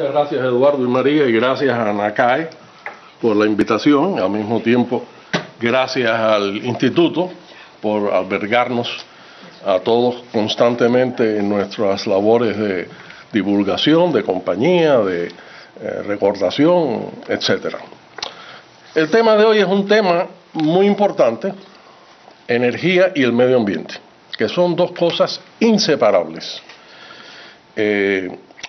Muchas gracias, Eduardo y María, y gracias a NACAE por la invitación. Al mismo tiempo, gracias al Instituto por albergarnos a todos constantemente en nuestras labores de divulgación, de compañía, de recordación, etcétera. El tema de hoy es un tema muy importante: energía y el medio ambiente, que son dos cosas inseparables.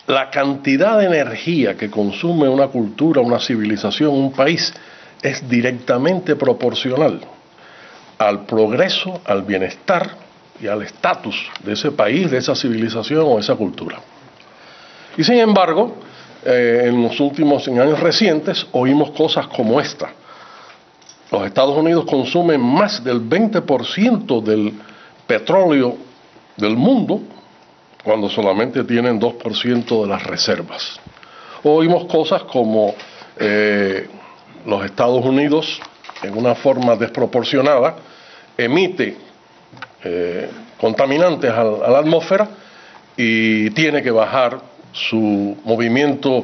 La cantidad de energía que consume una cultura, una civilización, un país, es directamente proporcional al progreso, al bienestar y al estatus de ese país, de esa civilización o esa cultura. Y sin embargo, en los últimos años recientes oímos cosas como esta. Los Estados Unidos consumen más del 20% del petróleo del mundo, cuando solamente tienen 2% de las reservas. Oímos cosas como los Estados Unidos, en una forma desproporcionada, emite contaminantes a la atmósfera y tiene que bajar su movimiento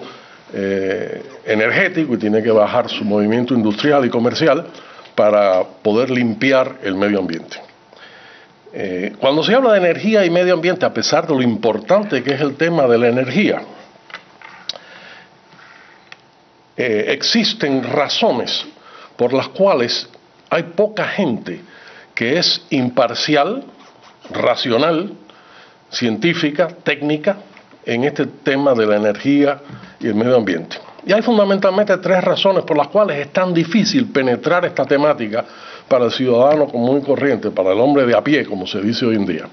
energético y tiene que bajar su movimiento industrial y comercial para poder limpiar el medio ambiente. Cuando se habla de energía y medio ambiente, a pesar de lo importante que es el tema de la energía, existen razones por las cuales hay poca gente que es imparcial, racional, científica, técnica en este tema de la energía y el medio ambiente. Y hay fundamentalmente tres razones por las cuales es tan difícil penetrar esta temática para el ciudadano común y corriente, para el hombre de a pie, como se dice hoy en día.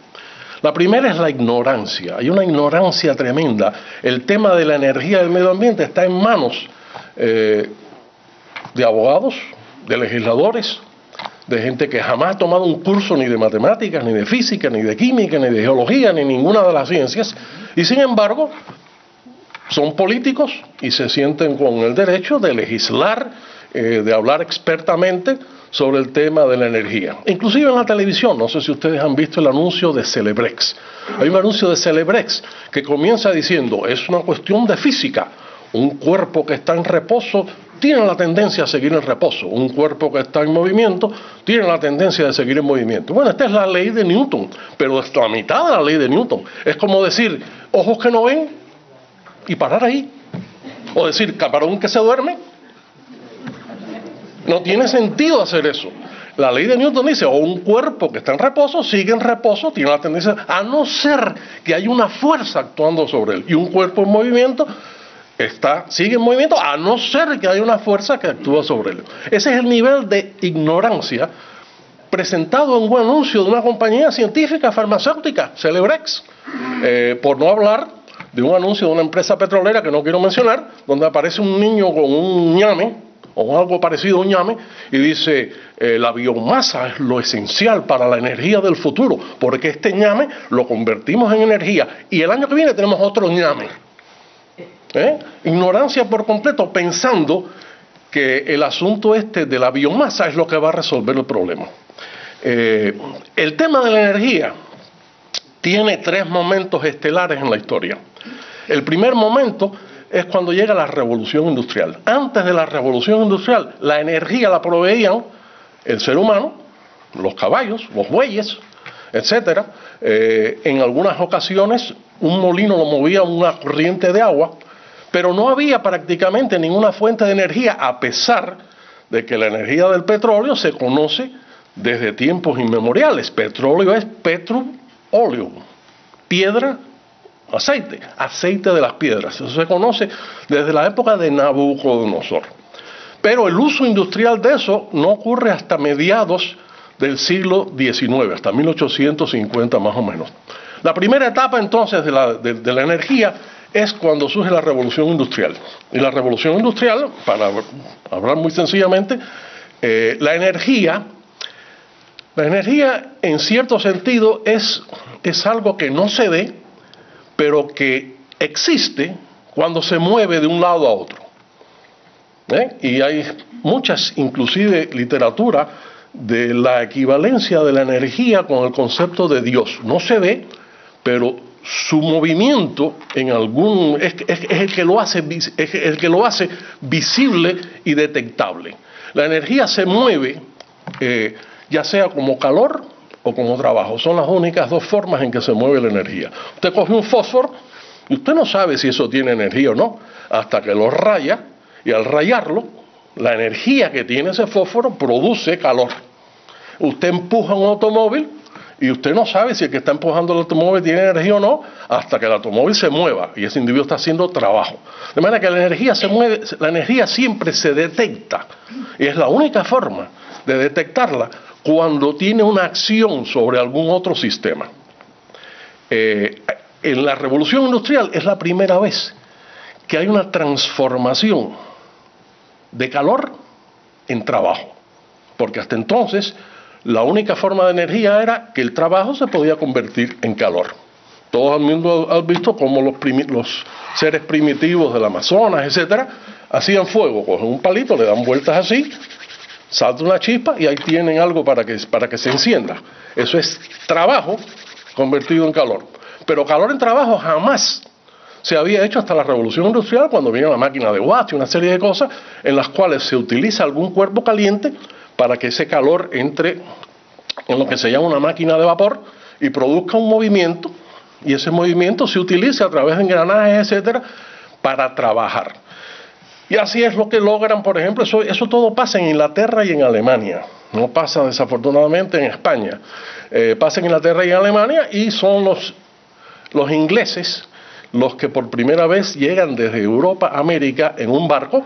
La primera es la ignorancia. Hay una ignorancia tremenda. El tema de la energía y el medio ambiente está en manos de abogados, de legisladores, de gente que jamás ha tomado un curso ni de matemáticas, ni de física, ni de química, ni de geología, ni ninguna de las ciencias, y sin embargo son políticos y se sienten con el derecho de legislar, de hablar expertamente sobre el tema de la energía. Inclusive en la televisión, no sé si ustedes han visto el anuncio de Celebrex. Hay un anuncio de Celebrex que comienza diciendo: es una cuestión de física. Un cuerpo que está en reposo tiene la tendencia a seguir en reposo. Un cuerpo que está en movimiento tiene la tendencia de seguir en movimiento. Bueno, esta es la ley de Newton, pero es la mitad de la ley de Newton. Es como decir, ojos que no ven y parar ahí. O decir, camarón que se duerme. No tiene sentido hacer eso. La ley de Newton dice, o un cuerpo que está en reposo, sigue en reposo, tiene la tendencia, a no ser que haya una fuerza actuando sobre él. Y un cuerpo en movimiento sigue en movimiento, a no ser que haya una fuerza que actúa sobre él. Ese es el nivel de ignorancia presentado en un anuncio de una compañía científica farmacéutica, Celebrex, por no hablar de un anuncio de una empresa petrolera que no quiero mencionar, donde aparece un niño con un ñame, o algo parecido a un ñame, y dice, la biomasa es lo esencial para la energía del futuro, porque este ñame lo convertimos en energía, y el año que viene tenemos otro ñame. Ignorancia por completo, pensando que el asunto de la biomasa es lo que va a resolver el problema. El tema de la energía tiene tres momentos estelares en la historia. El primer momento es cuando llega la revolución industrial. Antes de la revolución industrial, la energía la proveían el ser humano, los caballos, los bueyes, etcétera. En algunas ocasiones un molino lo movía una corriente de agua, pero no había prácticamente ninguna fuente de energía, a pesar de que la energía del petróleo se conoce desde tiempos inmemoriales. Petróleo es óleo, piedra, aceite de las piedras. Eso se conoce desde la época de Nabucodonosor. Pero el uso industrial de eso no ocurre hasta mediados del siglo XIX, hasta 1850 más o menos. La primera etapa entonces de la energía es cuando surge la revolución industrial. Y la revolución industrial, para hablar muy sencillamente, la energía en cierto sentido es algo que no se ve, pero que existe cuando se mueve de un lado a otro. Y hay muchas, inclusive literatura, de la equivalencia de la energía con el concepto de Dios. No se ve, pero su movimiento en algún es el que lo hace visible y detectable. La energía se mueve ya sea como calor o como trabajo. Son las únicas dos formas en que se mueve la energía. Usted coge un fósforo y usted no sabe si eso tiene energía o no hasta que lo raya, y al rayarlo, la energía que tiene ese fósforo produce calor. Usted empuja un automóvil y usted no sabe si el que está empujando el automóvil tiene energía o no hasta que el automóvil se mueva y ese individuo está haciendo trabajo. De manera que la energía se mueve, la energía siempre se detecta y es la única forma de detectarla cuando tiene una acción sobre algún otro sistema. En la revolución industrial es la primera vez que hay una transformación de calor en trabajo, porque hasta entonces la única forma de energía era que el trabajo se podía convertir en calor. Todo el mundo ha visto cómo los seres primitivos del Amazonas, etcétera, hacían fuego, cogen un palito, le dan vueltas así, salta una chispa y ahí tienen algo para que se encienda. Eso es trabajo convertido en calor. Pero calor en trabajo jamás se había hecho hasta la revolución industrial, cuando vino la máquina de Watt y una serie de cosas en las cuales se utiliza algún cuerpo caliente para que ese calor entre en lo que se llama una máquina de vapor y produzca un movimiento, y ese movimiento se utiliza a través de engranajes, etcétera, para trabajar. Y así es lo que logran, por ejemplo, eso todo pasa en Inglaterra y en Alemania, no pasa desafortunadamente en España, pasa en Inglaterra y en Alemania, y son los ingleses los que por primera vez llegan desde Europa a América en un barco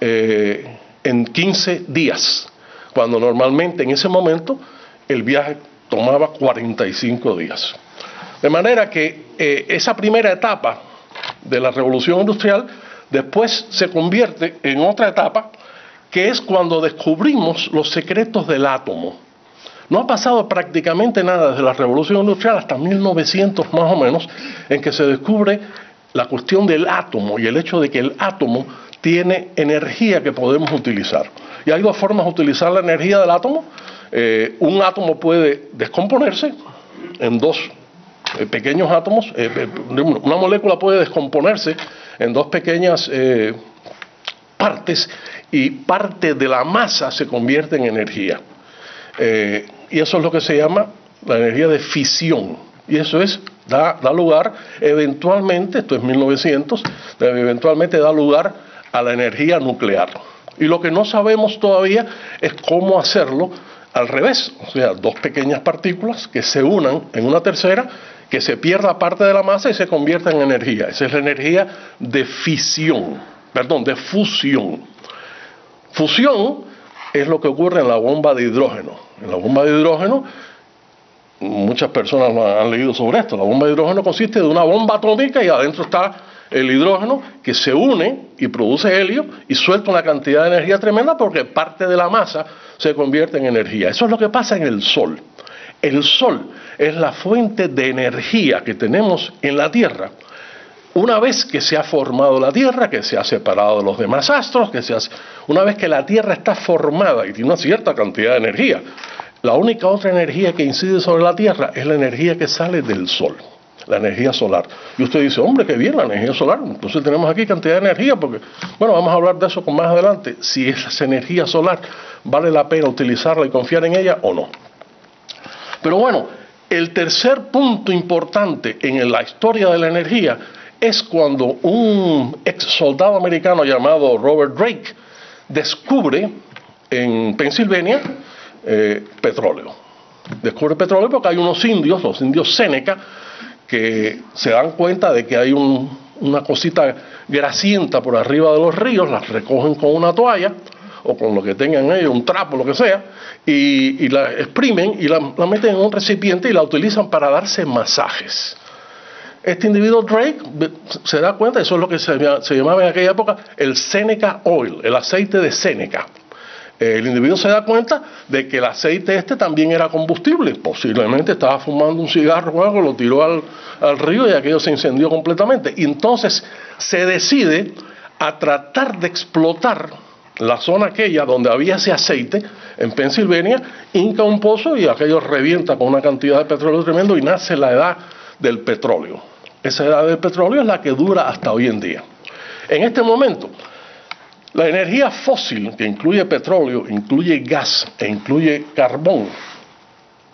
en 15 días, cuando normalmente en ese momento el viaje tomaba 45 días. De manera que esa primera etapa de la revolución industrial después se convierte en otra etapa, que es cuando descubrimos los secretos del átomo. No ha pasado prácticamente nada desde la revolución industrial hasta 1900 más o menos, en que se descubre la cuestión del átomo y el hecho de que el átomo tiene energía que podemos utilizar. Y hay dos formas de utilizar la energía del átomo. Un átomo puede descomponerse en dos pequeños átomos. Una molécula puede descomponerse en dos pequeñas partes, y parte de la masa se convierte en energía. Y eso es lo que se llama la energía de fisión. Y eso da lugar eventualmente, esto es 1900, eventualmente da lugar a la energía nuclear. Y lo que no sabemos todavía es cómo hacerlo al revés, o sea, dos pequeñas partículas que se unan en una tercera, que se pierda parte de la masa y se convierta en energía. Esa es la energía de fusión. Fusión es lo que ocurre en la bomba de hidrógeno. En la bomba de hidrógeno, muchas personas han leído sobre esto, la bomba de hidrógeno consiste de una bomba atómica y adentro está el hidrógeno que se une y produce helio y suelta una cantidad de energía tremenda porque parte de la masa se convierte en energía. Eso es lo que pasa en el Sol. El Sol es la fuente de energía que tenemos en la Tierra. Una vez que se ha formado la Tierra, que se ha separado de los demás astros, una vez que la Tierra está formada y tiene una cierta cantidad de energía, la única otra energía que incide sobre la Tierra es la energía que sale del Sol, la energía solar. Y usted dice, hombre, qué bien la energía solar, entonces tenemos aquí cantidad de energía, porque, bueno, vamos a hablar de eso más adelante, si esa energía solar vale la pena utilizarla y confiar en ella o no. Pero bueno, el tercer punto importante en la historia de la energía es cuando un ex soldado americano llamado Robert Drake descubre en Pensilvania petróleo. Descubre petróleo porque hay unos indios, los indios Seneca, que se dan cuenta de que hay una cosita grasienta por arriba de los ríos, las recogen con una toalla o con lo que tengan ellos, un trapo, lo que sea, y la exprimen y la meten en un recipiente y la utilizan para darse masajes. Este individuo Drake se da cuenta, eso es lo que se llamaba en aquella época el Seneca Oil, el aceite de Seneca. El individuo se da cuenta de que el aceite también era combustible, posiblemente estaba fumando un cigarro o algo, lo tiró al río y aquello se incendió completamente. Y entonces se decide a tratar de explotar la zona aquella donde había ese aceite, en Pensilvania, hinca un pozo y aquello revienta con una cantidad de petróleo tremendo y nace la edad del petróleo. Esa edad del petróleo es la que dura hasta hoy en día. En este momento, la energía fósil, que incluye petróleo, incluye gas e incluye carbón,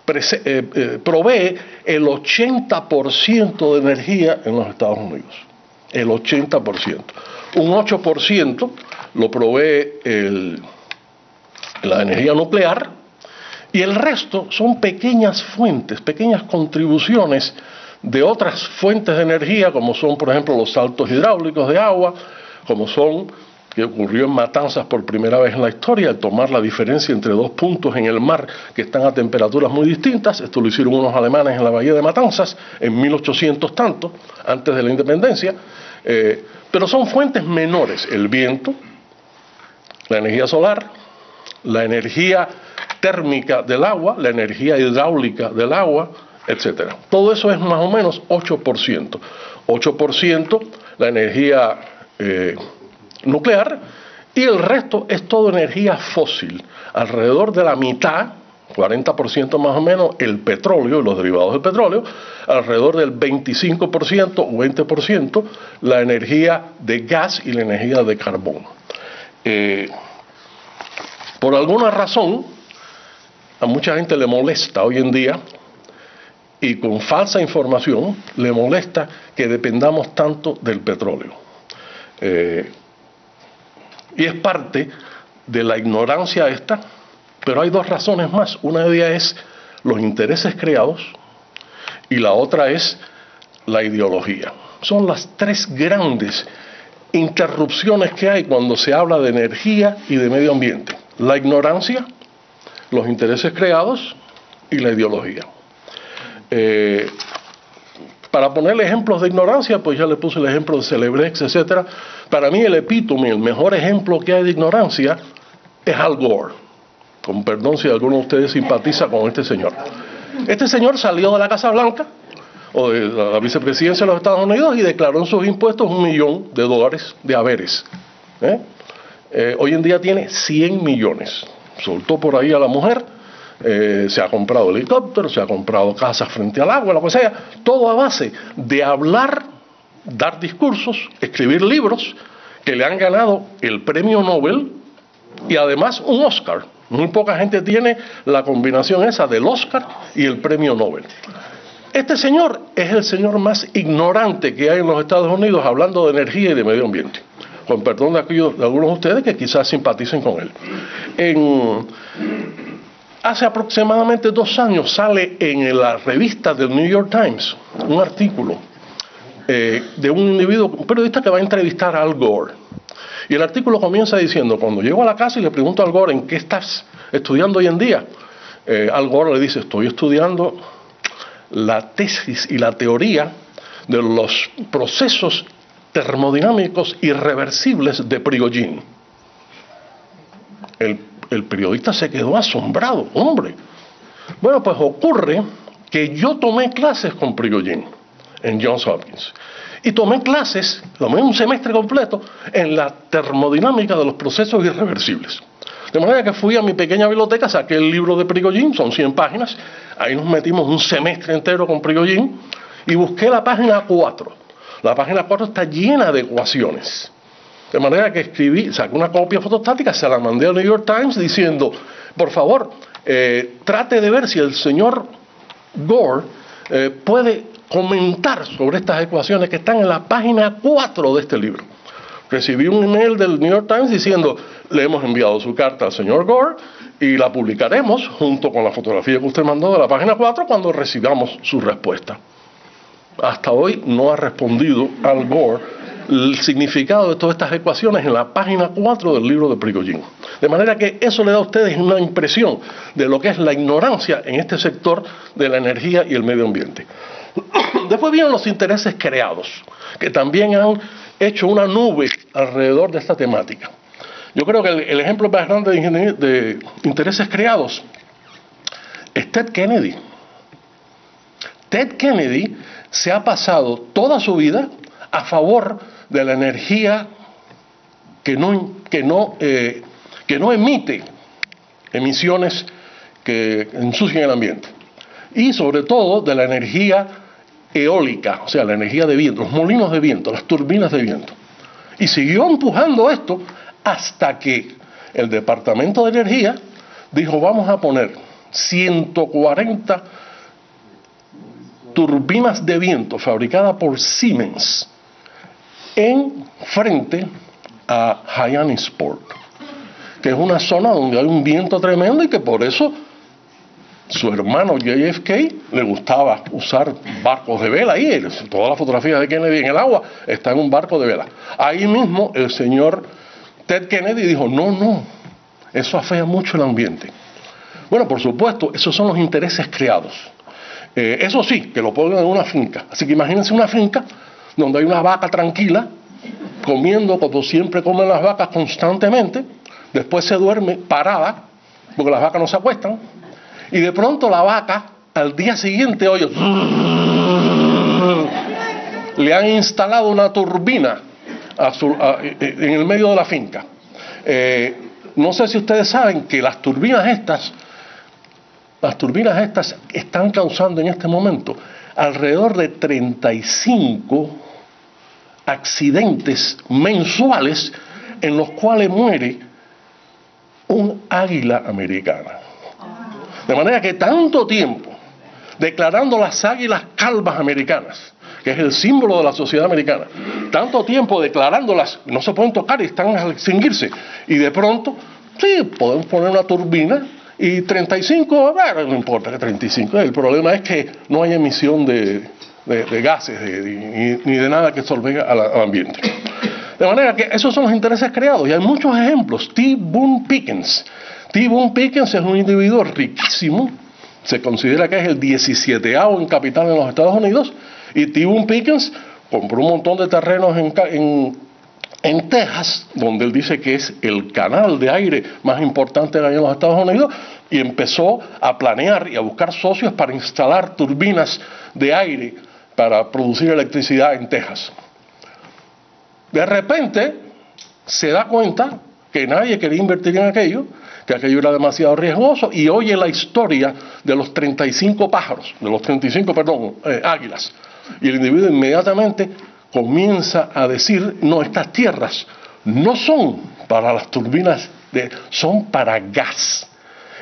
provee el 80% de energía en los Estados Unidos. El 80%. Un 8% lo provee la energía nuclear, y el resto son pequeñas fuentes, pequeñas contribuciones de otras fuentes de energía, como son, por ejemplo, los saltos hidráulicos de agua, como son, que ocurrió en Matanzas por primera vez en la historia, al tomar la diferencia entre dos puntos en el mar que están a temperaturas muy distintas. Esto lo hicieron unos alemanes en la bahía de Matanzas en 1800 tanto, antes de la independencia, pero son fuentes menores: el viento, la energía solar, la energía térmica del agua, la energía hidráulica del agua, etcétera. Todo eso es más o menos 8%. 8% la energía nuclear, y el resto es toda energía fósil. Alrededor de la mitad, 40% más o menos, el petróleo y los derivados del petróleo. Alrededor del 25% o 20% la energía de gas y la energía de carbón. Por alguna razón, a mucha gente le molesta hoy en día, y con falsa información, le molesta que dependamos tanto del petróleo. Y es parte de la ignorancia esta, pero hay dos razones más. Una de ellas es los intereses creados y la otra es la ideología. Son las tres grandes interrupciones que hay cuando se habla de energía y de medio ambiente: la ignorancia, los intereses creados y la ideología. Para ponerle ejemplos de ignorancia, pues ya le puse el ejemplo de Celebrex, etc. Para mí el epítome, el mejor ejemplo que hay de ignorancia es Al Gore. Con perdón si alguno de ustedes simpatiza con este señor. Este señor salió de la Casa Blanca, o de la vicepresidencia de los Estados Unidos, y declaró en sus impuestos $1 millón de haberes. Hoy en día tiene 100 millones. Soltó por ahí a la mujer. Se ha comprado helicópteros, se ha comprado casas frente al agua, lo que sea, todo a base de hablar, dar discursos, escribir libros que le han ganado el premio Nobel y además un Oscar. Muy poca gente tiene la combinación esa del Oscar y el premio Nobel. Este señor es el señor más ignorante que hay en los Estados Unidos hablando de energía y de medio ambiente. Con perdón de algunos de ustedes que quizás simpaticen con él. Hace aproximadamente 2 años sale en la revista del New York Times un artículo de un individuo, un periodista que va a entrevistar a Al Gore. Y el artículo comienza diciendo: cuando llego a la casa y le pregunto a Al Gore, ¿en qué estás estudiando hoy en día? Al Gore le dice: estoy estudiando la tesis y la teoría de los procesos termodinámicos irreversibles de Prigogine. El periodista se quedó asombrado. Hombre, bueno, pues ocurre que yo tomé clases con Prigogine en Johns Hopkins, y tomé un semestre completo en la termodinámica de los procesos irreversibles. De manera que fui a mi pequeña biblioteca, saqué el libro de Prigogine, son 100 páginas, ahí nos metimos un semestre entero con Prigogine, y busqué la página 4. La página 4 está llena de ecuaciones. De manera que saqué una copia fotostática, se la mandé al New York Times diciendo: por favor, trate de ver si el señor Gore puede comentar sobre estas ecuaciones que están en la página 4 de este libro. Recibí un email del New York Times diciendo: le hemos enviado su carta al señor Gore y la publicaremos junto con la fotografía que usted mandó de la página 4 cuando recibamos su respuesta. Hasta hoy no ha respondido Al Gore el significado de todas estas ecuaciones en la página 4 del libro de Prigogine. De manera que eso le da a ustedes una impresión de lo que es la ignorancia en este sector de la energía y el medio ambiente. Después vienen los intereses creados, que también han hecho una nube alrededor de esta temática. Yo creo que el ejemplo más grande de intereses creados es Ted Kennedy. Ted Kennedy se ha pasado toda su vida a favor de la energía que no emite emisiones que ensucian el ambiente, y sobre todo de la energía eólica, o sea, la energía de viento, los molinos de viento, las turbinas de viento. Y siguió empujando esto hasta que el Departamento de Energía dijo, vamos a poner 140 turbinas de viento fabricadas por Siemens en frente a Hyannisport, que es una zona donde hay un viento tremendo y que por eso su hermano JFK le gustaba usar barcos de vela. Ahí, todas las fotografías de Kennedy en el agua está en un barco de vela. Ahí mismo el señor Ted Kennedy dijo, no, eso afea mucho el ambiente. Bueno, por supuesto, esos son los intereses creados. Eso sí, que lo pongan en una finca. Así que imagínense una finca donde hay una vaca tranquila, comiendo como siempre comen las vacas constantemente, después se duerme parada, porque las vacas no se acuestan, y de pronto la vaca, al día siguiente, oye, le han instalado una turbina en el medio de la finca. No sé si ustedes saben que las turbinas estas están causando en este momento alrededor de 35 accidentes mensuales en los cuales muere un águila americana. De manera que tanto tiempo declarando las águilas calvas americanas, que es el símbolo de la sociedad americana, tanto tiempo declarándolas, no se pueden tocar y están a extinguirse, y de pronto, sí, podemos poner una turbina y 35, bueno, no importa que 35, el problema es que no hay emisión de gases ni de nada que solvenga al ambiente. De manera que esos son los intereses creados, y hay muchos ejemplos. T. Boone Pickens. T. Boone Pickens es un individuo riquísimo, se considera que es el 17º en capital en los Estados Unidos, y T. Boone Pickens compró un montón de terrenos en Texas, donde él dice que es el canal de aire más importante que hay en los Estados Unidos, y empezó a planear y a buscar socios para instalar turbinas de aire para producir electricidad en Texas. De repente se da cuenta que nadie quería invertir en aquello, que aquello era demasiado riesgoso, y oye la historia de los 35 pájaros, águilas. Y el individuo inmediatamente comienza a decir, no, estas tierras no son para las turbinas, son para gas.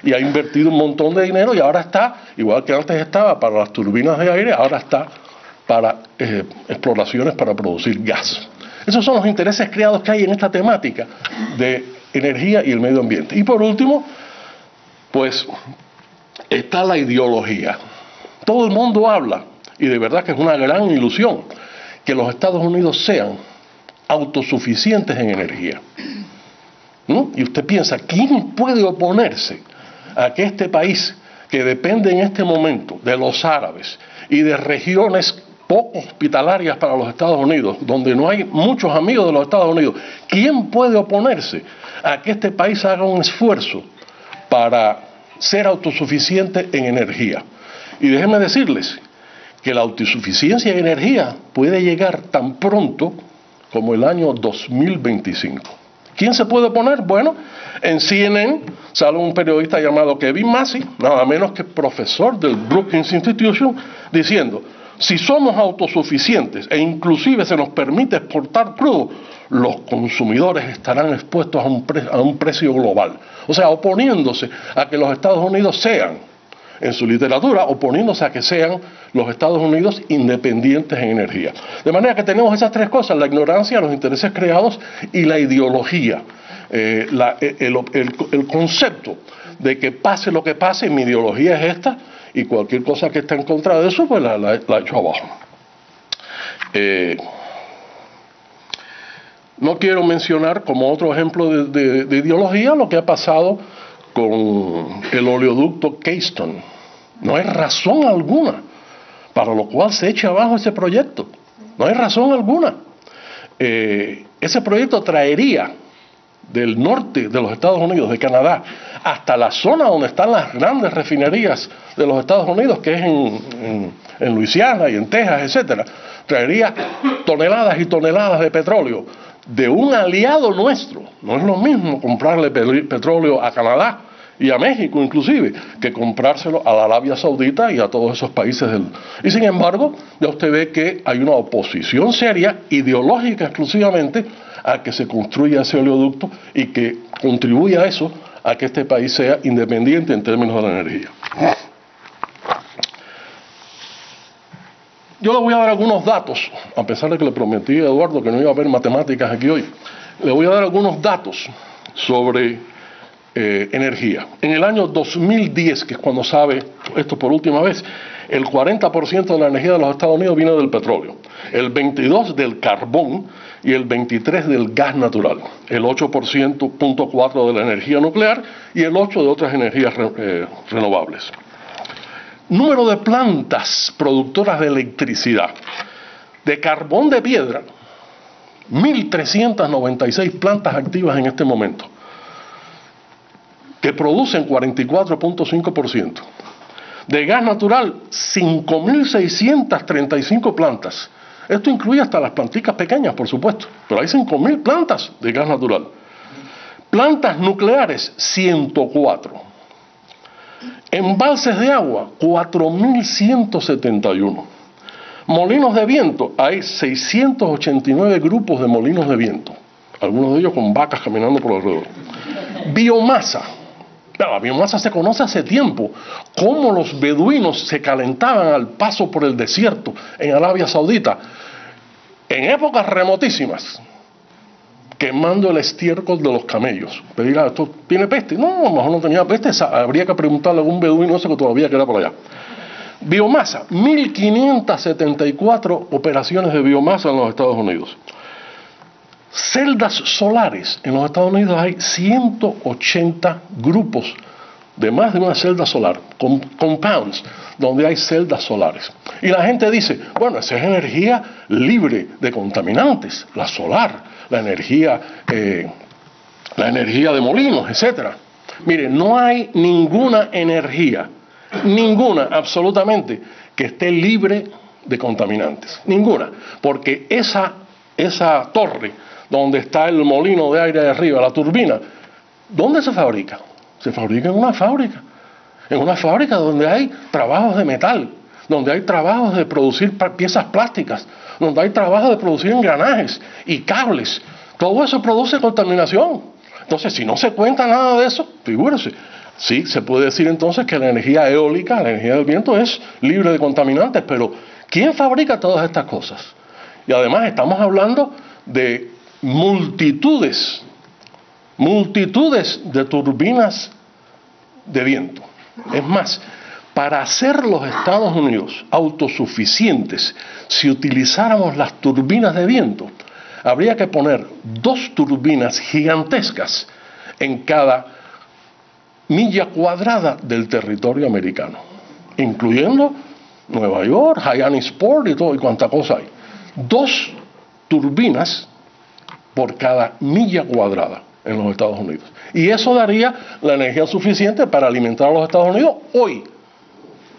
Y ha invertido un montón de dinero y ahora está, igual que antes estaba para las turbinas de aire, ahora está para exploraciones para producir gas. Esos son los intereses creados que hay en esta temática de energía y el medio ambiente. Y por último, pues está la ideología. Todo el mundo habla, y de verdad que es una gran ilusión, que los Estados Unidos sean autosuficientes en energía. ¿No? Y usted piensa, ¿quién puede oponerse a que este país, que depende en este momento de los árabes y de regiones poco hospitalarias para los Estados Unidos, donde no hay muchos amigos de los Estados Unidos, ¿quién puede oponerse a que este país haga un esfuerzo para ser autosuficiente en energía? Y déjenme decirles que la autosuficiencia en energía puede llegar tan pronto como el año 2025. ¿Quién se puede oponer? Bueno, en CNN sale un periodista llamado Kevin Massey, nada menos que profesor del Brookings Institution, diciendo, si somos autosuficientes e inclusive se nos permite exportar crudo, los consumidores estarán expuestos a un precio global. O sea, oponiéndose a que los Estados Unidos sean, en su literatura, oponiéndose a que sean los Estados Unidos independientes en energía. De manera que tenemos esas tres cosas, la ignorancia, los intereses creados y la ideología. El concepto de que pase lo que pase, mi ideología es esta, y cualquier cosa que esté en contra de eso, pues la echo abajo. No quiero mencionar como otro ejemplo de ideología lo que ha pasado con el oleoducto Keystone. No hay razón alguna para lo cual se eche abajo ese proyecto. No hay razón alguna. Ese proyecto traería del norte de los Estados Unidos, de Canadá, hasta la zona donde están las grandes refinerías de los Estados Unidos, que es en Luisiana y en Texas, etcétera, traería toneladas y toneladas de petróleo de un aliado nuestro. No es lo mismo comprarle petróleo a Canadá y a México inclusive, que comprárselo a la Arabia Saudita y a todos esos países del... Y sin embargo, ya usted ve que hay una oposición seria, ideológica exclusivamente, a que se construya ese oleoducto y que contribuya a eso, a que este país sea independiente en términos de la energía. Yo le voy a dar algunos datos, a pesar de que le prometí a Eduardo que no iba a haber matemáticas aquí hoy. Le voy a dar algunos datos sobre energía. En el año 2010, que es cuando sabe esto por última vez, el 40% de la energía de los Estados Unidos viene del petróleo, el 22% del carbón y el 23% del gas natural, el 8,4% de la energía nuclear y el 8% de otras energías renovables. Número de plantas productoras de electricidad. De carbón de piedra, 1.396 plantas activas en este momento, que producen 44,5%. De gas natural, 5.635 plantas. Esto incluye hasta las planticas pequeñas, por supuesto, pero hay 5.000 plantas de gas natural. Plantas nucleares, 104. Embalses de agua, 4.171. Molinos de viento, hay 689 grupos de molinos de viento, algunos de ellos con vacas caminando por alrededor. Biomasa. La biomasa se conoce hace tiempo, cómo los beduinos se calentaban al paso por el desierto en Arabia Saudita, en épocas remotísimas, quemando el estiércol de los camellos. Pero dirá, ¿esto tiene peste? No, a lo mejor no tenía peste, habría que preguntarle a algún beduino ese que todavía queda por allá. Biomasa, 1.574 operaciones de biomasa en los Estados Unidos. Celdas solares, en los Estados Unidos hay 180 grupos de más de una celda solar, compounds, donde hay celdas solares. Y la gente dice, bueno, esa es energía libre de contaminantes, la solar, la energía de molinos, etcétera. Mire, no hay ninguna energía, ninguna absolutamente, que esté libre de contaminantes, ninguna, porque esa torre donde está el molino de aire de arriba, la turbina, ¿dónde se fabrica? Se fabrica en una fábrica donde hay trabajos de metal, donde hay trabajos de producir piezas plásticas, donde hay trabajos de producir engranajes y cables. Todo eso produce contaminación. Entonces, si no se cuenta nada de eso, figúrese, sí, se puede decir entonces que la energía eólica, la energía del viento es libre de contaminantes, pero ¿quién fabrica todas estas cosas? Y además estamos hablando de multitudes de turbinas de viento. Es más, para hacer los Estados Unidos autosuficientes, si utilizáramos las turbinas de viento, habría que poner 2 turbinas gigantescas en cada milla cuadrada del territorio americano, incluyendo Nueva York, Hyannisport y todo, y cuánta cosa hay. 2 turbinas por cada milla cuadrada en los Estados Unidos. Y eso daría la energía suficiente para alimentar a los Estados Unidos hoy.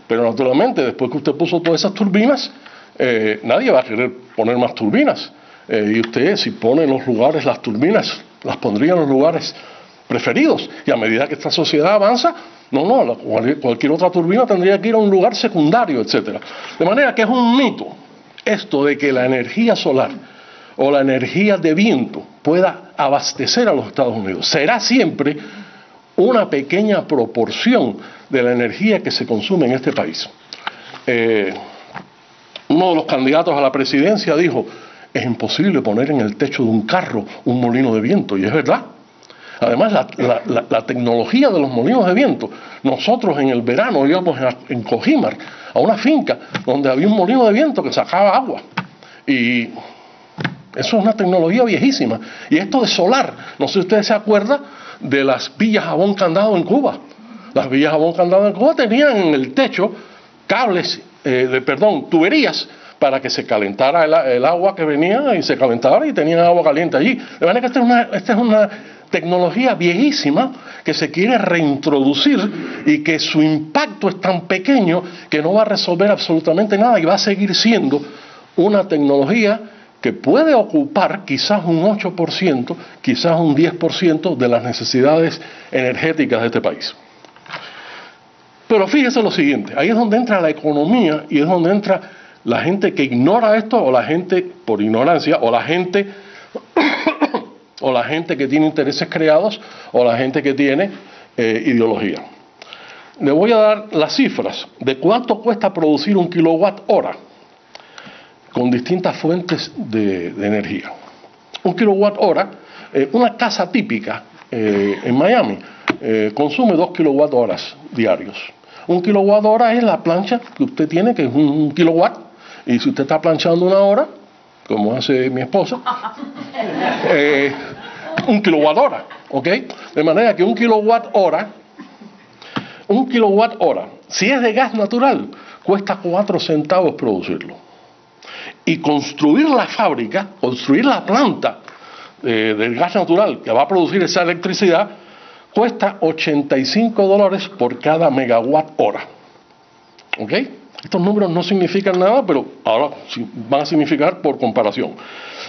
Pero naturalmente, después que usted puso todas esas turbinas, nadie va a querer poner más turbinas. Y usted, si pone en los lugares las turbinas, las pondría en los lugares preferidos. Y a medida que esta sociedad avanza, cualquier otra turbina tendría que ir a un lugar secundario, etc. De manera que es un mito esto de que la energía solar o la energía de viento pueda abastecer a los Estados Unidos. Será siempre una pequeña proporción de la energía que se consume en este país. Uno de los candidatos a la presidencia dijo, es imposible poner en el techo de un carro un molino de viento, y es verdad. Además, la tecnología de los molinos de viento, nosotros en el verano íbamos en Cojimar a una finca donde había un molino de viento que sacaba agua, y eso es una tecnología viejísima. Y esto de solar, no sé si ustedes se acuerdan de las villas jabón candado en Cuba. Las villas jabón candado en Cuba tenían en el techo tuberías para que se calentara el agua que venía y se calentara y tenían agua caliente allí. De manera que esta es una tecnología viejísima que se quiere reintroducir y que su impacto es tan pequeño que no va a resolver absolutamente nada y va a seguir siendo una tecnología que puede ocupar quizás un 8%, quizás un 10% de las necesidades energéticas de este país. Pero fíjese lo siguiente, ahí es donde entra la economía y es donde entra la gente que ignora esto, o la gente por ignorancia, o la gente o la gente que tiene intereses creados, o la gente que tiene ideología. Le voy a dar las cifras de cuánto cuesta producir un kilowatt hora con distintas fuentes de energía. Un kilowatt hora, una casa típica en Miami consume 2 kilowatt horas diarios. Un kilowatt hora es la plancha que usted tiene, que es un kilowatt, y si usted está planchando una hora, como hace mi esposa, un kilowatt hora, ¿ok? De manera que un kilowatt hora, si es de gas natural, cuesta 4 centavos producirlo. Y construir la fábrica, construir la planta del gas natural que va a producir esa electricidad, cuesta $85 por cada megawatt hora. ¿Ok? Estos números no significan nada, pero ahora van a significar por comparación.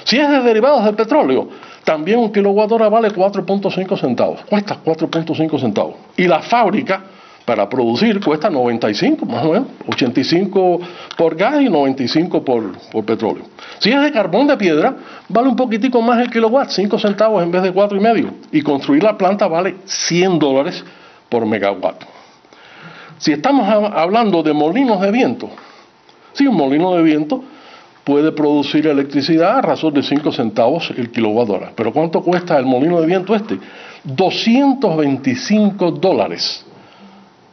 Si es de derivados del petróleo, también un kilowatt hora vale 4.5 centavos. Cuesta 4.5 centavos. Y la fábrica, para producir, cuesta 95, más o menos. 85 por gas y 95 por petróleo. Si es de carbón de piedra, vale un poquitico más el kilowatt, 5 centavos en vez de 4,5. Y construir la planta vale $100 por megawatt. Si estamos hablando de molinos de viento, sí, un molino de viento puede producir electricidad a razón de 5 centavos el kilowatt hora. Pero ¿cuánto cuesta el molino de viento este? $225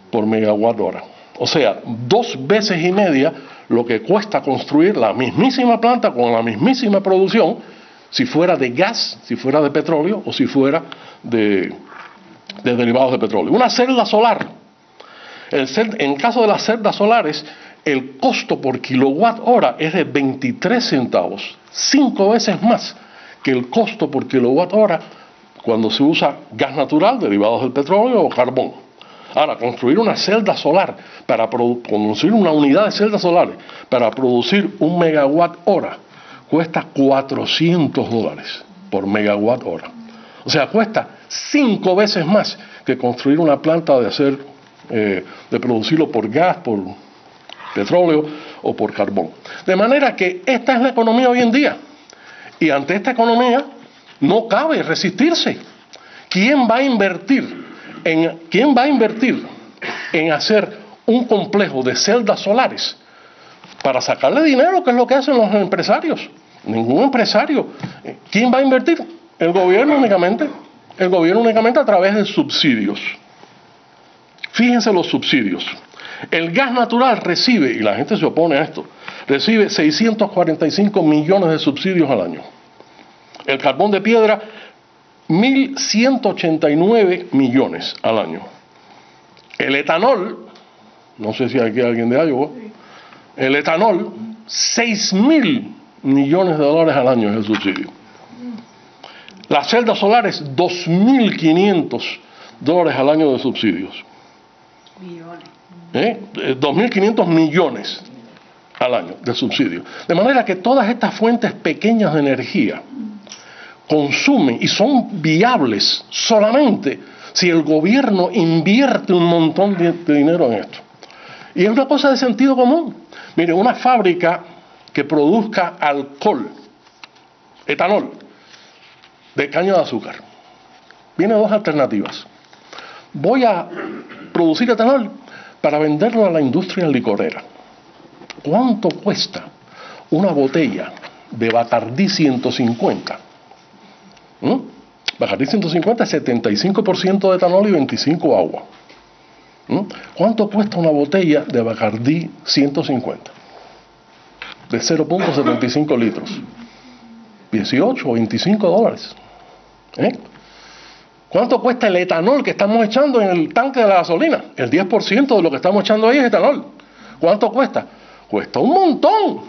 por megawatt hora. O sea, 2 veces y media lo que cuesta construir la mismísima planta con la mismísima producción, si fuera de gas, si fuera de petróleo o si fuera de derivados de petróleo. Una celda solar. En caso de las celdas solares, el costo por kilowatt hora es de 23 centavos, 5 veces más que el costo por kilowatt hora cuando se usa gas natural, derivados del petróleo o carbón. Ahora, construir una celda solar, construir una unidad de celdas solares para producir un megawatt hora, cuesta $400 por megawatt hora. O sea, cuesta 5 veces más que construir una planta de producirlo por gas, por petróleo o por carbón. De manera que esta es la economía hoy en día. Y ante esta economía no cabe resistirse. ¿Quién va a invertir en hacer un complejo de celdas solares para sacarle dinero, que es lo que hacen los empresarios? Ningún empresario. ¿Quién va a invertir? El gobierno únicamente. El gobierno únicamente a través de subsidios. Fíjense los subsidios. El gas natural recibe, y la gente se opone a esto, recibe 645 millones de subsidios al año. El carbón de piedra, 1.189 millones al año. El etanol, no sé si aquí hay alguien de Iowa, el etanol, 6.000 millones de dólares al año es el subsidio. Las celdas solares, 2.500 dólares al año de subsidios. 2.500 millones al año de subsidio. De manera que todas estas fuentes pequeñas de energía consumen y son viables solamente si el gobierno invierte un montón de dinero en esto. Y es una cosa de sentido común. Mire, una fábrica que produzca alcohol, etanol, de caña de azúcar, tiene 2 alternativas. Voy a producir etanol para venderlo a la industria licorera. ¿Cuánto cuesta una botella de Bacardí 150? Bacardí 150 es 75% de etanol y 25% agua. ¿Cuánto cuesta una botella de Bacardí 150? De 0.75 litros. 18 o 25 dólares. ¿Cuánto cuesta el etanol que estamos echando en el tanque de la gasolina? El 10% de lo que estamos echando ahí es etanol. ¿Cuánto cuesta? Cuesta un montón.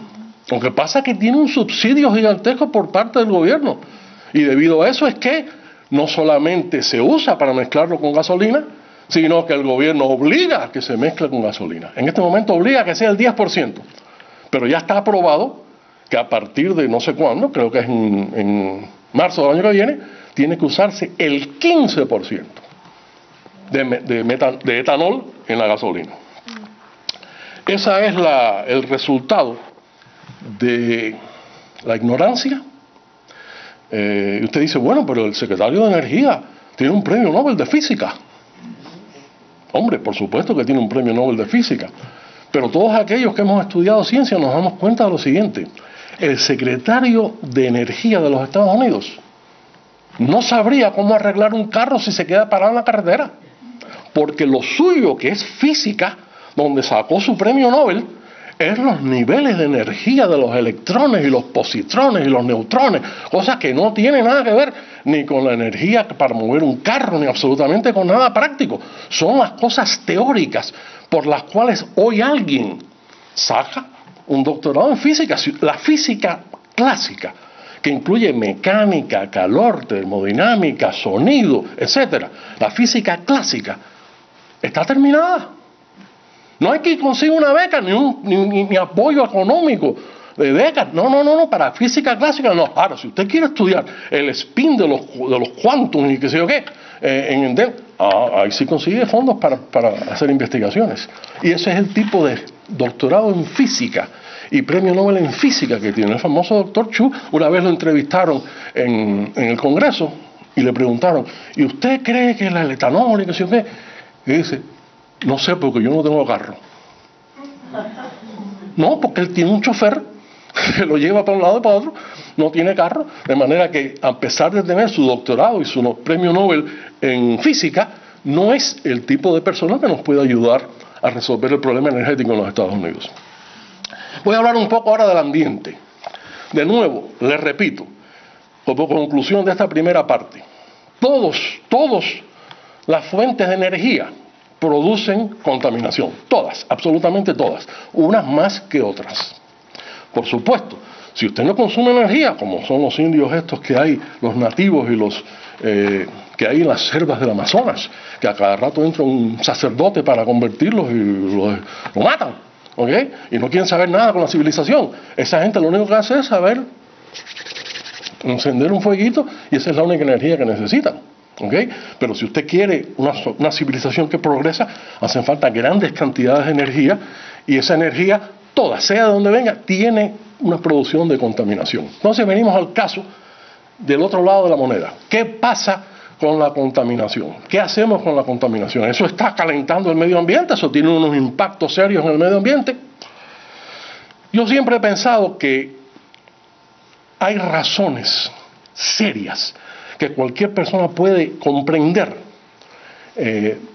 Lo que pasa es que tiene un subsidio gigantesco por parte del gobierno. Y debido a eso es que no solamente se usa para mezclarlo con gasolina, sino que el gobierno obliga a que se mezcle con gasolina. En este momento obliga a que sea el 10%. Pero ya está aprobado que a partir de no sé cuándo, creo que es en marzo del año que viene, tiene que usarse el 15% de etanol en la gasolina. Ese es el resultado de la ignorancia. Y usted dice, bueno, pero el secretario de Energía tiene un premio Nobel de Física. Hombre, por supuesto que tiene un premio Nobel de Física. Pero todos aquellos que hemos estudiado ciencia nos damos cuenta de lo siguiente. El secretario de Energía de los Estados Unidos no sabría cómo arreglar un carro si se queda parado en la carretera. Porque lo suyo, que es física, donde sacó su premio Nobel, es los niveles de energía de los electrones y los positrones y los neutrones, cosas que no tienen nada que ver ni con la energía para mover un carro, ni absolutamente con nada práctico. Son las cosas teóricas por las cuales hoy alguien saca un doctorado en física. La física clásica, que incluye mecánica, calor, termodinámica, sonido, etc. La física clásica está terminada. No hay que conseguir una beca ni apoyo económico de becas. No, para física clásica no. Ahora, si usted quiere estudiar el spin de los quantums y qué sé yo qué, ahí sí consigue fondos para hacer investigaciones. Y ese es el tipo de doctorado en física y premio Nobel en física que tiene el famoso doctor Chu. Una vez lo entrevistaron en el Congreso y le preguntaron, ¿y usted cree que el etanol y qué sé yo qué? Y dice, no sé, porque yo no tengo carro. No, porque él tiene un chofer que lo lleva para un lado y para otro, no tiene carro, de manera que a pesar de tener su doctorado y su premio Nobel en física, no es el tipo de persona que nos puede ayudar a resolver el problema energético en los Estados Unidos. Voy a hablar un poco ahora del ambiente. De nuevo, les repito, como conclusión de esta primera parte, todas las fuentes de energía producen contaminación, todas, absolutamente todas, unas más que otras. Por supuesto, si usted no consume energía, como son los indios estos que hay, los nativos y los que hay en las selvas del Amazonas, que a cada rato entra un sacerdote para convertirlos y lo matan, ¿ok? Y no quieren saber nada con la civilización. Esa gente lo único que hace es saber encender un fueguito y esa es la única energía que necesitan. ¿Okay? Pero si usted quiere una civilización que progresa, hacen falta grandes cantidades de energía y esa energía, toda, sea de donde venga, tiene una producción de contaminación. Entonces venimos al caso del otro lado de la moneda. ¿Qué pasa con la contaminación? ¿Qué hacemos con la contaminación? ¿Eso está calentando el medio ambiente? ¿Eso tiene unos impactos serios en el medio ambiente? Yo siempre he pensado que hay razones serias que cualquier persona puede comprender,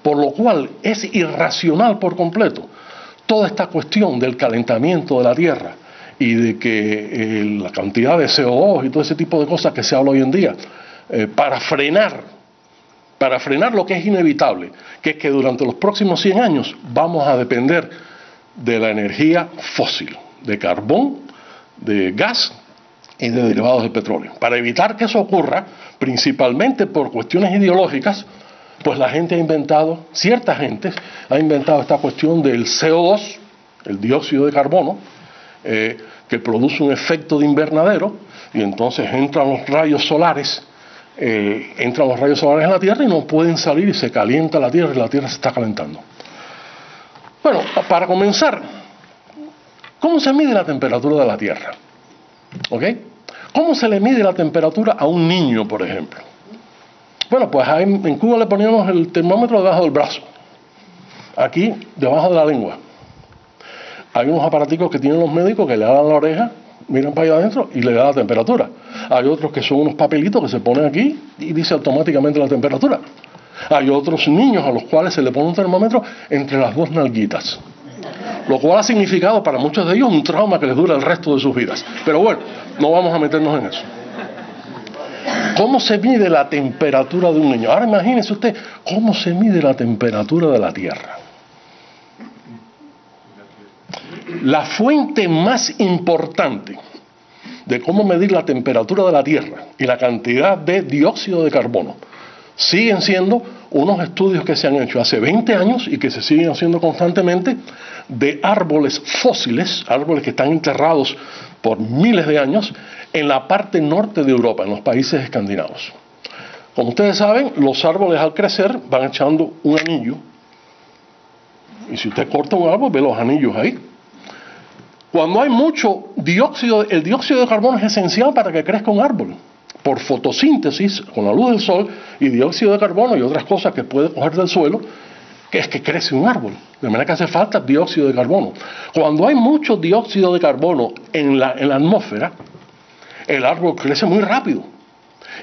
por lo cual es irracional por completo toda esta cuestión del calentamiento de la Tierra y de que la cantidad de CO2 y todo ese tipo de cosas que se habla hoy en día, para frenar lo que es inevitable, que es que durante los próximos 100 años vamos a depender de la energía fósil, de carbón, de gas y de derivados del petróleo. Para evitar que eso ocurra, principalmente por cuestiones ideológicas, pues la gente ha inventado, cierta gente ha inventado esta cuestión del CO2, el dióxido de carbono, que produce un efecto de invernadero y entonces entran los rayos solares en la Tierra y no pueden salir y se calienta la Tierra y la Tierra se está calentando. Bueno, para comenzar, ¿cómo se mide la temperatura de la Tierra? ¿Ok? ¿Cómo se le mide la temperatura a un niño, por ejemplo? Bueno, pues ahí en Cuba le poníamos el termómetro debajo del brazo, aquí debajo de la lengua. Hay unos aparaticos que tienen los médicos que le dan la oreja, miran para allá adentro y le dan la temperatura. Hay otros que son unos papelitos que se ponen aquí y dice automáticamente la temperatura. Hay otros niños a los cuales se le pone un termómetro entre las dos nalguitas, lo cual ha significado para muchos de ellos un trauma que les dura el resto de sus vidas. Pero bueno, no vamos a meternos en eso. ¿Cómo se mide la temperatura de un niño? Ahora imagínese usted cómo se mide la temperatura de la Tierra. La fuente más importante de cómo medir la temperatura de la Tierra y la cantidad de dióxido de carbono siguen siendo unos estudios que se han hecho hace 20 años y que se siguen haciendo constantemente de árboles fósiles, árboles que están enterrados por miles de años en la parte norte de Europa, en los países escandinavos. Como ustedes saben, los árboles al crecer van echando un anillo Y si usted corta un árbol, ve los anillos ahí. Cuando hay mucho dióxido, el dióxido de carbono es esencial para que crezca un árbol. Por fotosíntesis, con la luz del sol, y dióxido de carbono y otras cosas que puede coger del suelo, que es que crece un árbol. De manera que hace falta dióxido de carbono. Cuando hay mucho dióxido de carbono en la atmósfera, el árbol crece muy rápido.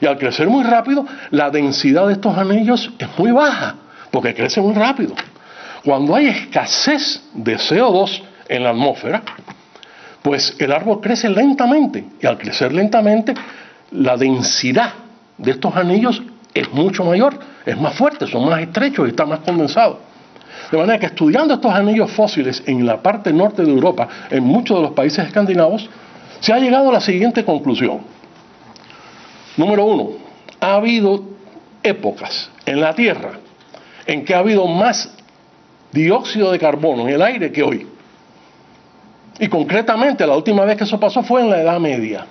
Y al crecer muy rápido, la densidad de estos anillos es muy baja, porque crece muy rápido. Cuando hay escasez de CO2 en la atmósfera, pues el árbol crece lentamente. Y al crecer lentamente, la densidad de estos anillos es mucho mayor, es más fuerte, son más estrechos y están más condensados. De manera que estudiando estos anillos fósiles en la parte norte de Europa, en muchos de los países escandinavos, se ha llegado a la siguiente conclusión. Número 1, ha habido épocas en la Tierra en que ha habido más dióxido de carbono en el aire que hoy. Y concretamente la última vez que eso pasó fue en la Edad Media.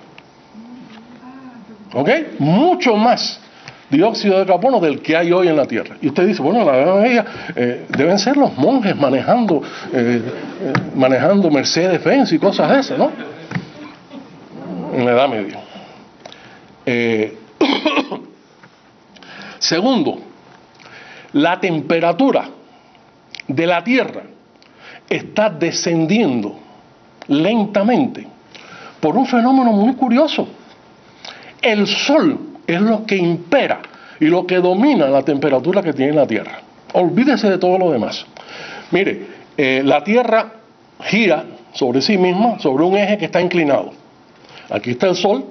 ¿Ok? Mucho más dióxido de carbono del que hay hoy en la Tierra. Y usted dice, bueno, en la Edad Media deben ser los monjes manejando Mercedes-Benz y cosas de esas, ¿no? En la Edad Media. Segundo, la temperatura de la Tierra está descendiendo lentamente por un fenómeno muy curioso. El Sol es lo que impera y lo que domina la temperatura que tiene la Tierra. Olvídese de todo lo demás. Mire, la Tierra gira sobre sí misma, sobre un eje que está inclinado. Aquí está el Sol,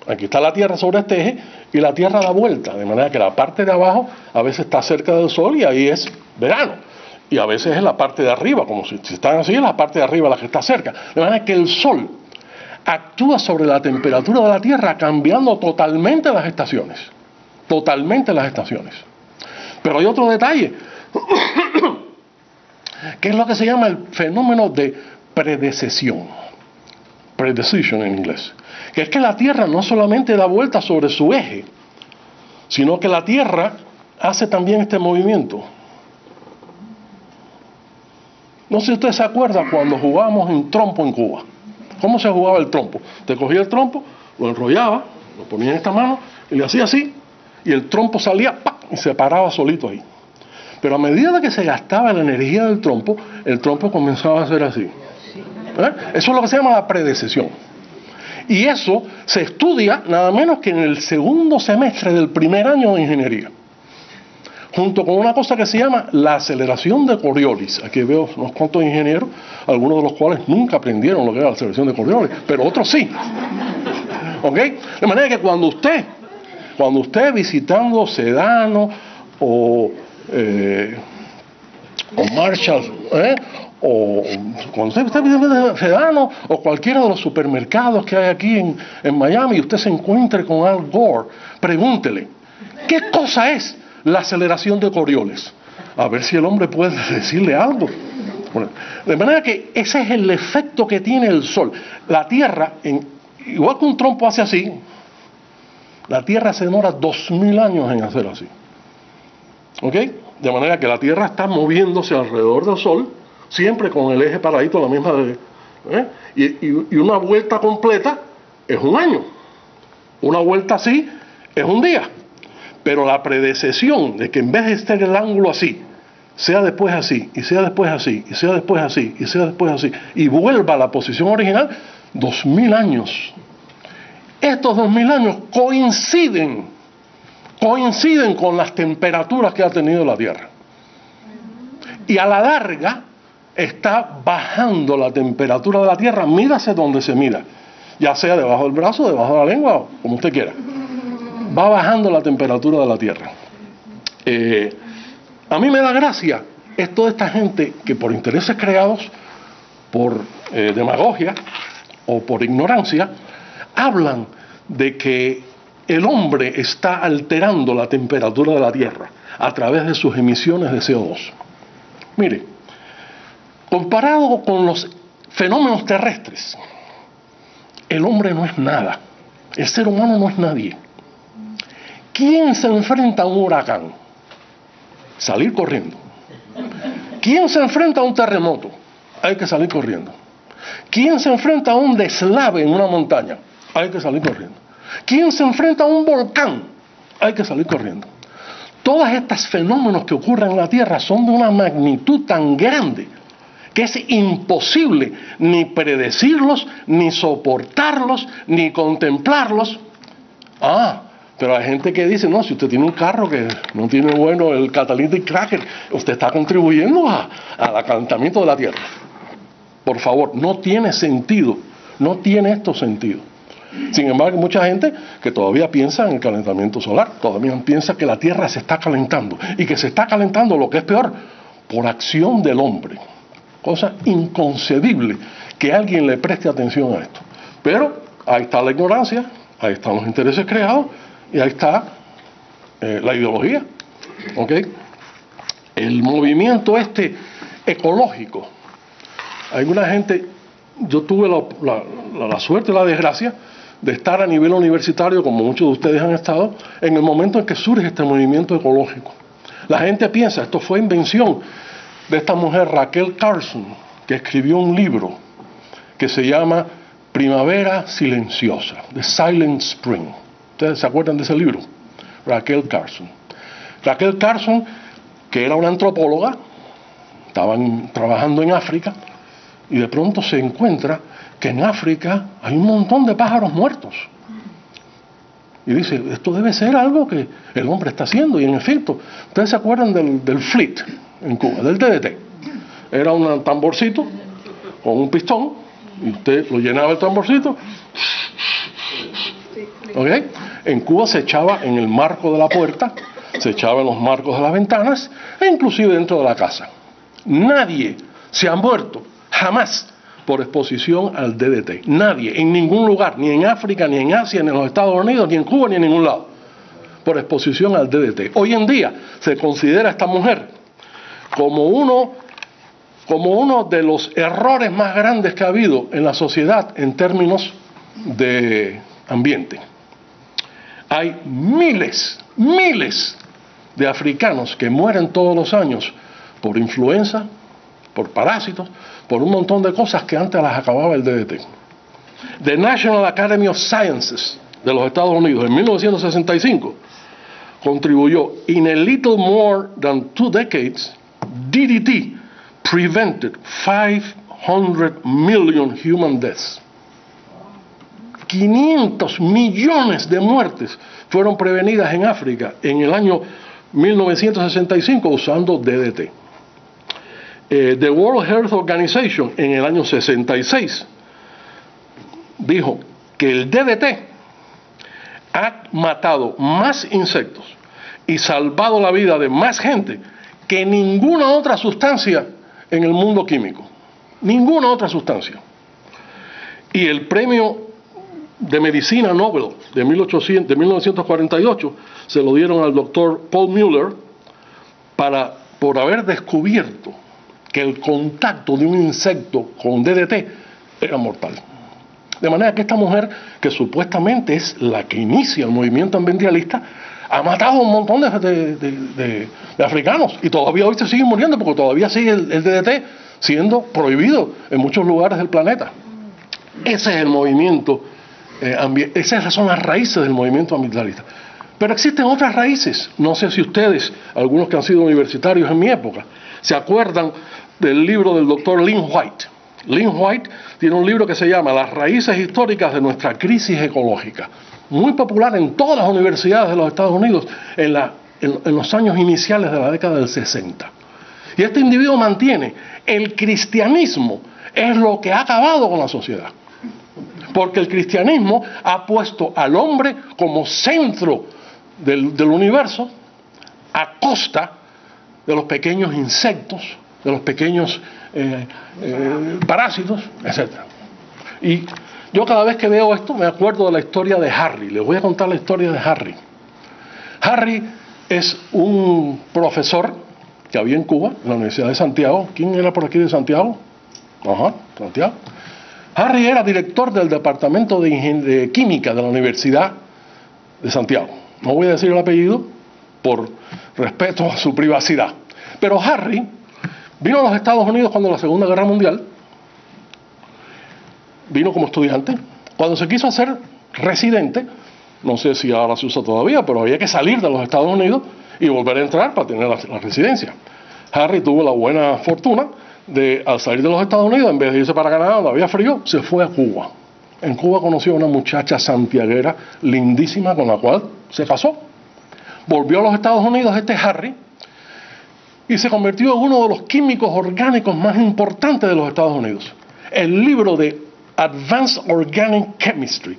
aquí está la Tierra sobre este eje, y la Tierra da vuelta, de manera que la parte de abajo a veces está cerca del Sol y ahí es verano. Y a veces es la parte de arriba, como si están así, es la parte de arriba la que está cerca. De manera que el Sol actúa sobre la temperatura de la Tierra cambiando totalmente las estaciones. Totalmente las estaciones. Pero hay otro detalle, que es lo que se llama el fenómeno de predecesión. Predecision en inglés. Que es que la Tierra no solamente da vuelta sobre su eje, sino que la Tierra hace también este movimiento. No sé si usted se acuerda cuando jugábamos en trompo en Cuba. ¿Cómo se jugaba el trompo? Te cogía el trompo, lo enrollaba, lo ponía en esta mano y le hacía así, y el trompo salía ¡pam! Y se paraba solito ahí. Pero a medida que se gastaba la energía del trompo, el trompo comenzaba a hacer así. Eso es lo que se llama la predecesión. Y eso se estudia nada menos que en el segundo semestre del primer año de ingeniería, junto con una cosa que se llama la aceleración de Coriolis. Aquí veo unos cuantos ingenieros, algunos de los cuales nunca aprendieron lo que era la aceleración de Coriolis, pero otros sí. ¿Ok? De manera que cuando usted visitando Sedano o Marshall, o cuando usted está visitando Sedano o cualquiera de los supermercados que hay aquí en Miami y usted se encuentre con Al Gore, pregúntele, ¿qué cosa es la aceleración de Coriolis? A ver si el hombre puede decirle algo. Bueno, de manera que ese es el efecto que tiene el Sol. La Tierra, igual que un trompo hace así, la Tierra se demora 2000 años en hacer así. ¿Ok? De manera que la Tierra está moviéndose alrededor del Sol, siempre con el eje paradito a la misma vez. Y una vuelta completa es un año. Una vuelta así es un día. Pero la predecesión de que en vez de estar el ángulo así, sea después así, y sea después así, y sea después así, y sea después así, y vuelva a la posición original, 2000 años. Estos 2000 años coinciden con las temperaturas que ha tenido la Tierra. Y a la larga está bajando la temperatura de la Tierra, mírase donde se mira, ya sea debajo del brazo, debajo de la lengua, o como usted quiera. Va bajando la temperatura de la Tierra. A mí me da gracia es toda esta gente que por intereses creados, por demagogia o por ignorancia, hablan de que el hombre está alterando la temperatura de la Tierra a través de sus emisiones de CO2. Mire, comparado con los fenómenos terrestres, el hombre no es nada. El ser humano no es nadie. ¿Quién se enfrenta a un huracán? Salir corriendo. ¿Quién se enfrenta a un terremoto? Hay que salir corriendo. ¿Quién se enfrenta a un deslave en una montaña? Hay que salir corriendo. ¿Quién se enfrenta a un volcán? Hay que salir corriendo. Todos estos fenómenos que ocurren en la Tierra son de una magnitud tan grande que es imposible ni predecirlos, ni soportarlos, ni contemplarlos. Pero hay gente que dice, no, si usted tiene un carro que no tiene bueno el catalytic cracker, usted está contribuyendo al acalentamiento de la Tierra. Por favor, no tiene sentido, no tiene esto sentido. Sin embargo, hay mucha gente que todavía piensa en el calentamiento solar, todavía piensa que la Tierra se está calentando, y que se está calentando, lo que es peor, por acción del hombre. Cosa inconcebible que alguien le preste atención a esto. Pero ahí está la ignorancia, ahí están los intereses creados, y ahí está la ideología. ¿Okay? El movimiento ecológico. Hay una gente, yo tuve la suerte y la desgracia de estar a nivel universitario, como muchos de ustedes han estado, en el momento en que surge este movimiento ecológico. La gente piensa, esto fue invención de esta mujer Rachel Carson, que escribió un libro que se llama Primavera Silenciosa, The Silent Spring. ¿Ustedes se acuerdan de ese libro? Rachel Carson. Rachel Carson, que era una antropóloga, estaban trabajando en África, y de pronto se encuentra que en África hay un montón de pájaros muertos. Y dice, esto debe ser algo que el hombre está haciendo. Y en efecto, ¿ustedes se acuerdan del flit en Cuba, del DDT? Era un tamborcito con un pistón, y usted lo llenaba el tamborcito. ¿Okay? En Cuba se echaba en el marco de la puerta, se echaba en los marcos de las ventanas, e inclusive dentro de la casa. Nadie se ha muerto, jamás, por exposición al DDT. Nadie, en ningún lugar, ni en África, ni en Asia, ni en los Estados Unidos, ni en Cuba, ni en ningún lado, por exposición al DDT. Hoy en día se considera a esta mujer como uno de los errores más grandes que ha habido en la sociedad en términos de ambiente. Hay miles de africanos que mueren todos los años por influenza, por parásitos, por un montón de cosas que antes las acababa el DDT. The National Academy of Sciences de los Estados Unidos en 1965 contribuyó, in a little more than 2 decades, DDT prevented 500 million human deaths. 500 millones de muertes fueron prevenidas en África en el año 1965 usando DDT. The World Health Organization en el año 66 dijo que el DDT ha matado más insectos y salvado la vida de más gente que ninguna otra sustancia en el mundo químico. Ninguna otra sustancia. Y el premio de Medicina Nobel de 1948 se lo dieron al doctor Paul Muller por haber descubierto que el contacto de un insecto con DDT era mortal. De manera que esta mujer, que supuestamente es la que inicia el movimiento ambientalista, ha matado a un montón de africanos, y todavía hoy se siguen muriendo porque todavía sigue el DDT siendo prohibido en muchos lugares del planeta. Ese es el movimiento, esas son las raíces del movimiento ambientalista. Pero existen otras raíces. No sé si ustedes, algunos que han sido universitarios en mi época, se acuerdan del libro del doctor Lynn White. Lynn White tiene un libro que se llama Las raíces históricas de nuestra crisis ecológica, muy popular en todas las universidades de los Estados Unidos en los años iniciales de la década del 60. Y este individuo mantiene, el cristianismo es lo que ha acabado con la sociedad, porque el cristianismo ha puesto al hombre como centro del universo a costa de los pequeños insectos, de los pequeños parásitos, etc. Y yo cada vez que veo esto me acuerdo de la historia de Harry. Les voy a contar la historia de Harry. Harry es un profesor que había en Cuba, en la Universidad de Santiago. ¿Quién era por aquí de Santiago? Santiago. Harry era director del Departamento de Química de la Universidad de Santiago. No voy a decir el apellido por respeto a su privacidad. Pero Harry, Vino a los Estados Unidos cuando la Segunda Guerra Mundial, vino como estudiante. Cuando se quiso hacer residente, no sé si ahora se usa todavía, pero había que salir de los Estados Unidos y volver a entrar para tener la residencia. Harry tuvo la buena fortuna de, al salir de los Estados Unidos, en vez de irse para Canadá, donde había frío, se fue a Cuba. En Cuba conoció a una muchacha santiaguera lindísima con la cual se casó. Volvió a los Estados Unidos Harry y se convirtió en uno de los químicos orgánicos más importantes de los Estados Unidos. El libro de Advanced Organic Chemistry,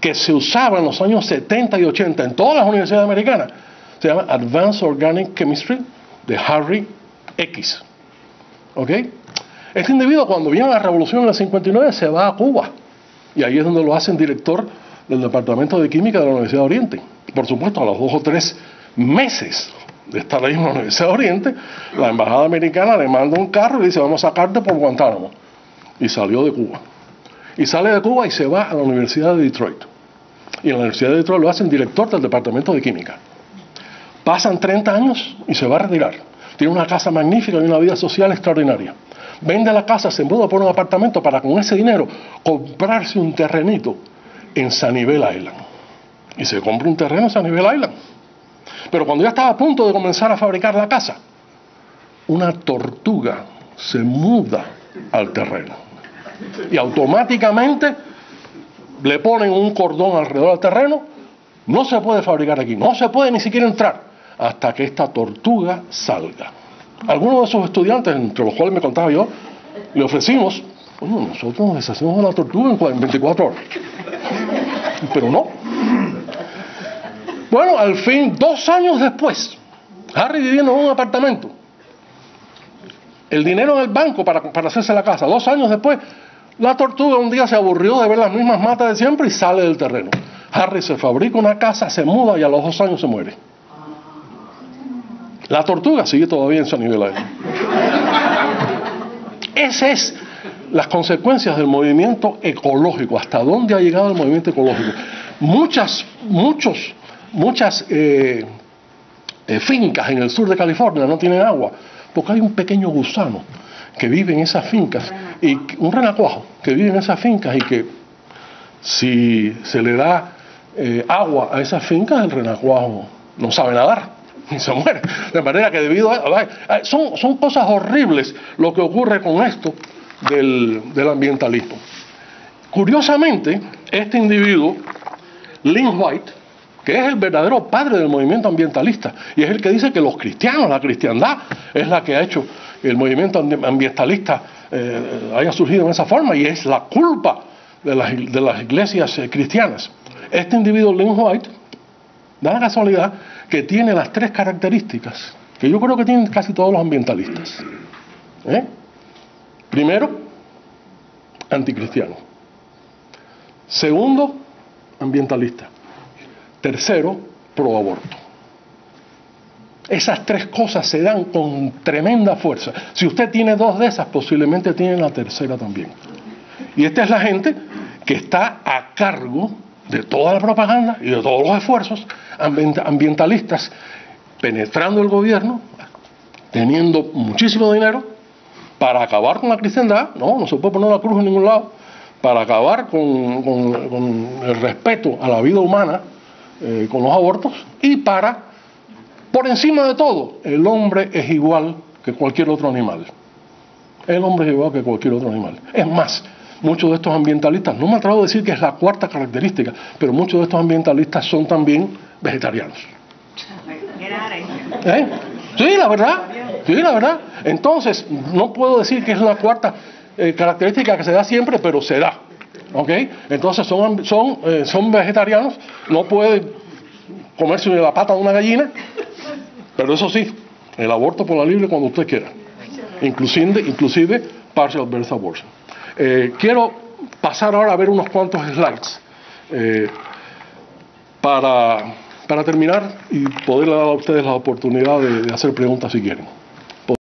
que se usaba en los años 70 y 80 en todas las universidades americanas, se llama Advanced Organic Chemistry de Harry X. ¿Ok? Este individuo, cuando viene la revolución en el 59, se va a Cuba. Y ahí es donde lo hacen director del Departamento de Química de la Universidad de Oriente. Por supuesto, a los 2 o 3 meses de estar ahí en la Universidad de Oriente, la embajada americana le manda un carro y le dice: vamos a sacarte por Guantánamo. Y salió de Cuba. Y sale de Cuba y se va a la Universidad de Detroit. Y en la Universidad de Detroit lo hacen director del Departamento de Química. Pasan 30 años y se va a retirar. Tiene una casa magnífica y una vida social extraordinaria. Vende la casa, se muda por un apartamento para con ese dinero comprarse un terrenito en Sunnyvale Island. Y se compra un terreno en Sunnyvale Island. Pero cuando ya estaba a punto de comenzar a fabricar la casa, una tortuga se muda al terreno. Y automáticamente le ponen un cordón alrededor del terreno. No se puede fabricar aquí, no se puede ni siquiera entrar hasta que esta tortuga salga. Algunos de esos estudiantes, entre los cuales me contaba yo, le ofrecimos: bueno, nosotros nos deshacemos de la tortuga en 24 horas. Pero no. Bueno, al fin, 2 años después, Harry viviendo en un apartamento, el dinero en el banco para hacerse la casa. 2 años después, la tortuga un día se aburrió de ver las mismas matas de siempre y sale del terreno. Harry se fabrica una casa, se muda y a los 2 años se muere. La tortuga sigue todavía en Sunnyvale Island. Esas es las consecuencias del movimiento ecológico. ¿Hasta dónde ha llegado el movimiento ecológico? Muchas fincas en el sur de California no tienen agua porque hay un pequeño gusano que vive en esas fincas, y un renacuajo que vive en esas fincas, y que si se le da agua a esas fincas, el renacuajo no sabe nadar y se muere. De manera que debido a... Son cosas horribles lo que ocurre con esto del ambientalismo. Curiosamente, este individuo, Lynn White, que es el verdadero padre del movimiento ambientalista, y es el que dice que los cristianos, la cristiandad, es la que ha hecho el movimiento ambientalista haya surgido en esa forma, y es la culpa de las iglesias cristianas. Este individuo, Lynn White, da la casualidad que tiene las 3 características que yo creo que tienen casi todos los ambientalistas. Primero, anticristiano. Segundo, ambientalista. Tercero, pro aborto. Esas 3 cosas se dan con tremenda fuerza. Si usted tiene 2 de esas, posiblemente tiene la tercera también. Y esta es la gente que está a cargo de toda la propaganda y de todos los esfuerzos ambientalistas, penetrando el gobierno, teniendo muchísimo dinero para acabar con la cristiandad. No se puede poner la cruz en ningún lado, para acabar con el respeto a la vida humana, con los abortos, y para, por encima de todo, el hombre es igual que cualquier otro animal. El hombre es igual que cualquier otro animal. Es más, muchos de estos ambientalistas, no me atrevo a decir que es la 4ª característica, pero muchos de estos ambientalistas son también vegetarianos. Sí, la verdad. Entonces, no puedo decir que es la 4ª característica que se da siempre, pero se da. ¿Ok? Entonces son vegetarianos, no pueden comerse la pata de una gallina, pero eso sí, el aborto por la libre cuando usted quiera, inclusive partial birth abortion. Quiero pasar ahora a ver unos cuantos slides para terminar y poder dar a ustedes la oportunidad de hacer preguntas si quieren.